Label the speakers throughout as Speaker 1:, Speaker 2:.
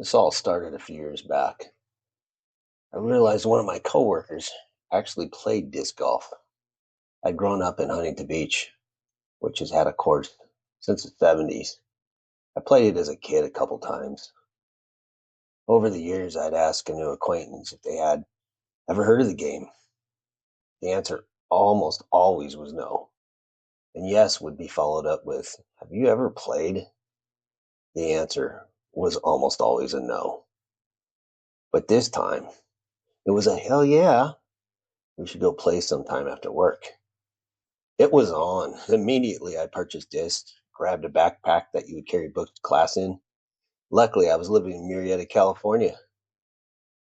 Speaker 1: This all started a few years back. I realized one of my coworkers actually played disc golf. I'd grown up in Huntington Beach, which has had a course since the 70s. I played it as a kid a couple times. Over the years, I'd ask a new acquaintance if they had ever heard of the game. The answer almost always was no. And yes would be followed up with, "Have you ever played?" The answer was almost always a no. But this time, it was a hell yeah. We should go play sometime after work. It was on. Immediately, I purchased discs, grabbed a backpack that you would carry books to class in. Luckily, I was living in Murrieta, California,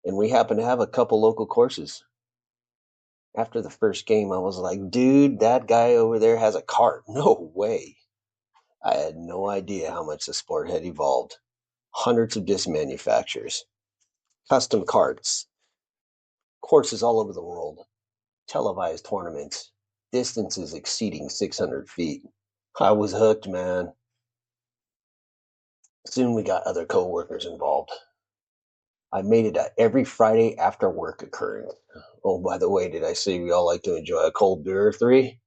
Speaker 1: and we happened to have a couple local courses. After the first game, I was like, dude, that guy over there has a cart. No way. I had no idea how much the sport had evolved. Hundreds of disc manufacturers, custom carts, courses all over the world, televised tournaments, distances exceeding 600 feet. I was hooked, man. Soon we got other coworkers involved. I made it a every Friday after work occurrence. Oh, by the way, did I say we all like to enjoy a cold beer or three?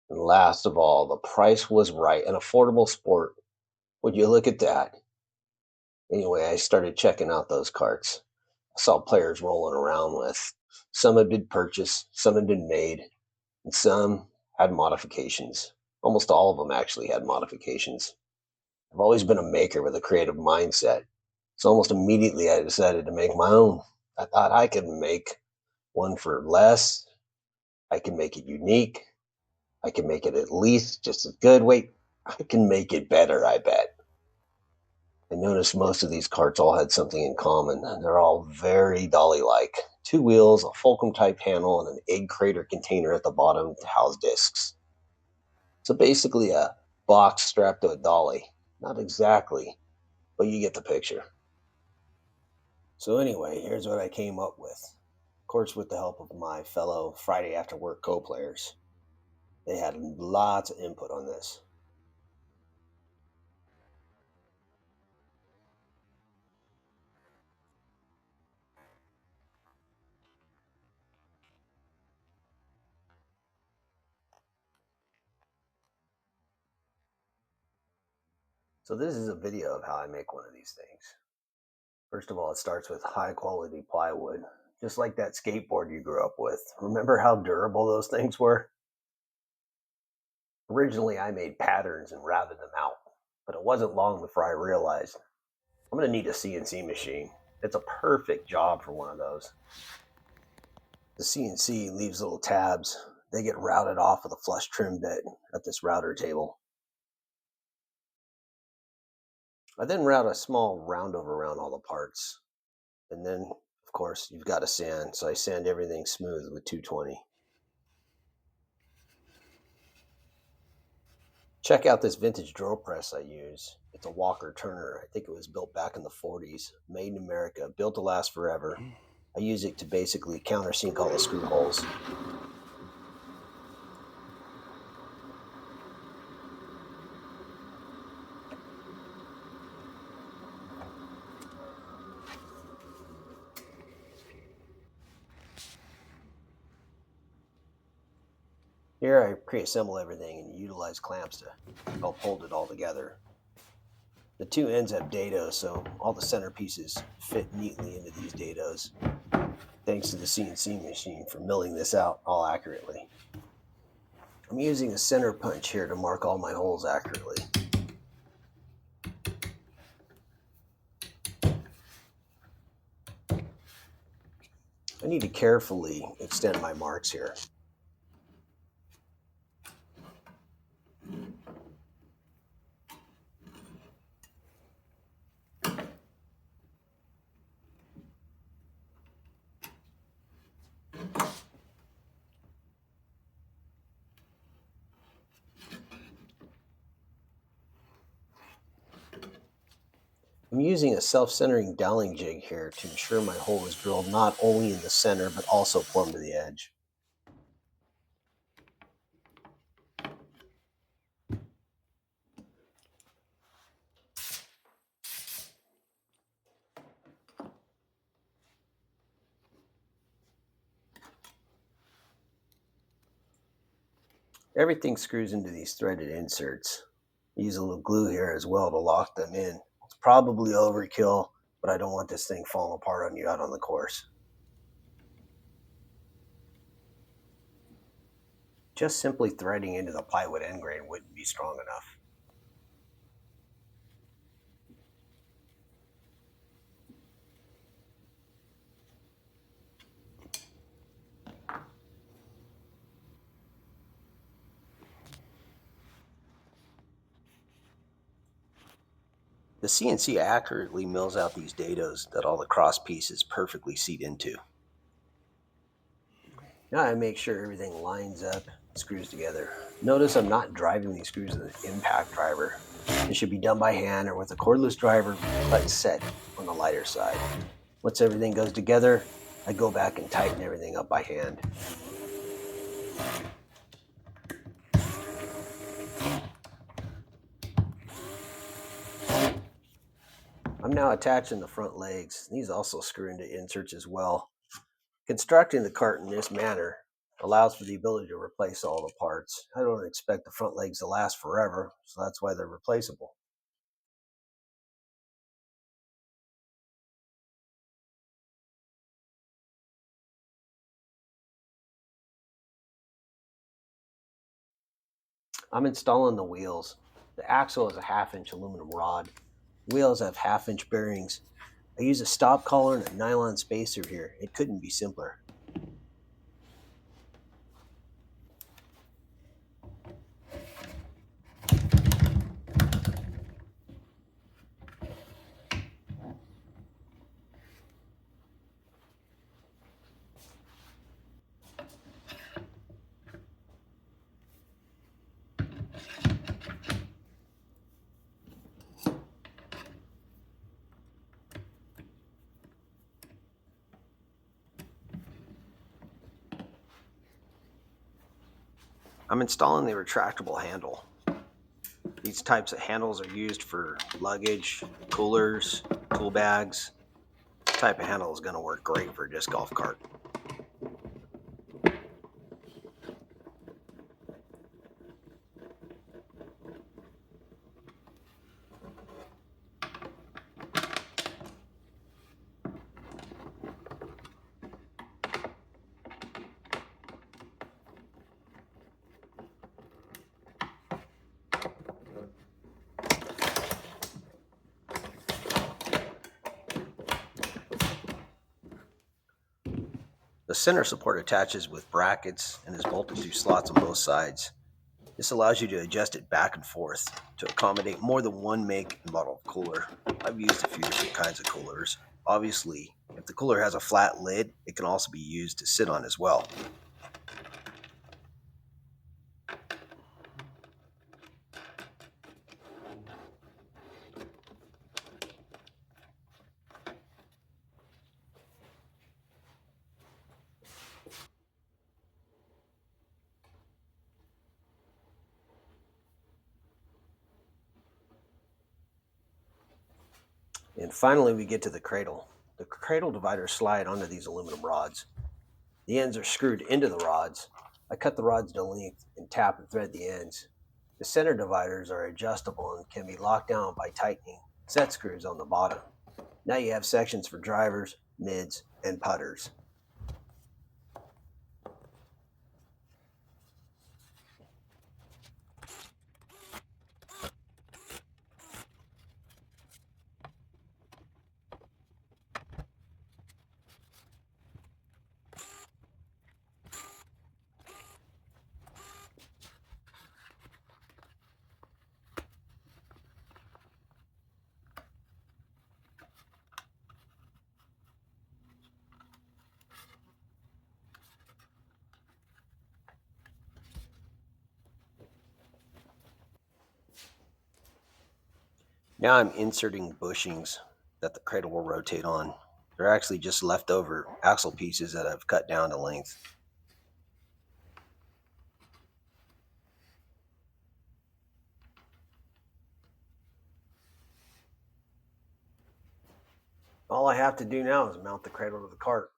Speaker 1: And last of all, the price was right, an affordable sport. Would you look at that? Anyway, I started checking out those carts. I saw players rolling around with. Some had been purchased, some had been made, and some had modifications. Almost all of them actually had modifications. I've always been a maker with a creative mindset. So almost immediately I decided to make my own. I thought I could make one for less. I can make it unique. I can make it at least just as good. Wait, I can make it better, I bet. I noticed most of these carts all had something in common. They're all very dolly-like. Two wheels, a fulcrum type handle, and an egg crater container at the bottom to house discs. So basically a box strapped to a dolly. Not exactly, but you get the picture. So anyway, here's what I came up with. Of course, with the help of my fellow Friday after work co-players. They had lots of input on this. So this is a video of how I make one of these things. First of all, it starts with high quality plywood, just like that skateboard you grew up with. Remember how durable those things were? Originally, I made patterns and routed them out, but it wasn't long before I realized I'm going to need a CNC machine. It's a perfect job for one of those. The CNC leaves little tabs. They get routed off with a flush trim bit at this router table. I then route a small round over around all the parts. And then, of course, you've got to sand. So I sand everything smooth with 220. Check out this vintage drill press I use. It's a Walker Turner. I think it was built back in the 40s. Made in America. Built to last forever. I use it to basically countersink all the screw holes. Here I pre-assemble everything and utilize clamps to help hold it all together. The two ends have dados, so all the center pieces fit neatly into these dados. Thanks to the CNC machine for milling this out all accurately. I'm using a center punch here to mark all my holes accurately. I need to carefully extend my marks here. I'm using a self-centering doweling jig here to ensure my hole is drilled not only in the center but also plumb to the edge. Everything screws into these threaded inserts. I use a little glue here as well to lock them in. It's probably overkill, but I don't want this thing falling apart on you out on the course. Just simply threading into the plywood end grain wouldn't be strong enough. The CNC accurately mills out these dados that all the cross pieces perfectly seat into. Now I make sure everything lines up, screws together. Notice I'm not driving these screws with an impact driver. This should be done by hand or with a cordless driver, but set on the lighter side. Once everything goes together, I go back and tighten everything up by hand. I'm now attaching the front legs. These also screw into inserts as well. Constructing the cart in this manner allows for the ability to replace all the parts. I don't expect the front legs to last forever, so that's why they're replaceable. I'm installing the wheels. The axle is a 1/2 inch aluminum rod. Wheels have 1/2 inch bearings. I use a stop collar and a nylon spacer here. It couldn't be simpler. I'm installing the retractable handle. These types of handles are used for luggage, coolers, tool bags. This type of handle is going to work great for a disc golf cart. The center support attaches with brackets and is bolted through slots on both sides. This allows you to adjust it back and forth to accommodate more than one make and model of cooler. I've used a few different kinds of coolers. Obviously, if the cooler has a flat lid, it can also be used to sit on as well. And finally, we get to the cradle. The cradle dividers slide onto these aluminum rods. The ends are screwed into the rods. I cut the rods to length and tap and thread the ends. The center dividers are adjustable and can be locked down by tightening set screws on the bottom. Now you have sections for drivers, mids, and putters. Now I'm inserting bushings that the cradle will rotate on. They're actually just leftover axle pieces that I've cut down to length. All I have to do now is mount the cradle to the cart.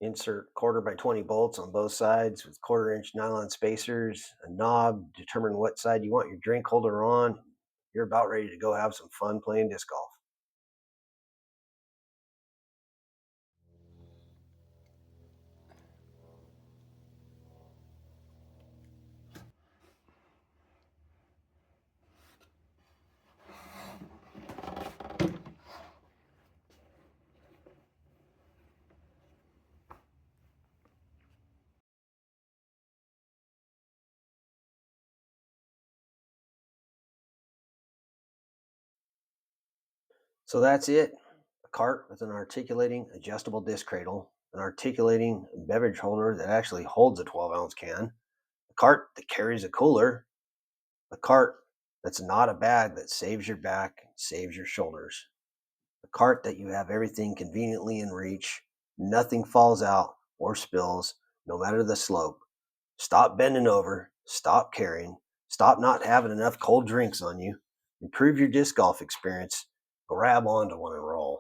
Speaker 1: Insert quarter by 20 bolts on both sides with quarter-inch nylon spacers, a knob, determine what side you want your drink holder on. You're about ready to go have some fun playing disc golf. So that's it. A cart with an articulating adjustable disc cradle, an articulating beverage holder that actually holds a 12-ounce can, a cart that carries a cooler, a cart that's not a bag that saves your back, saves your shoulders, a cart that you have everything conveniently in reach, nothing falls out or spills, no matter the slope. Stop bending over, stop carrying, stop not having enough cold drinks on you, improve your disc golf experience, grab onto one and roll.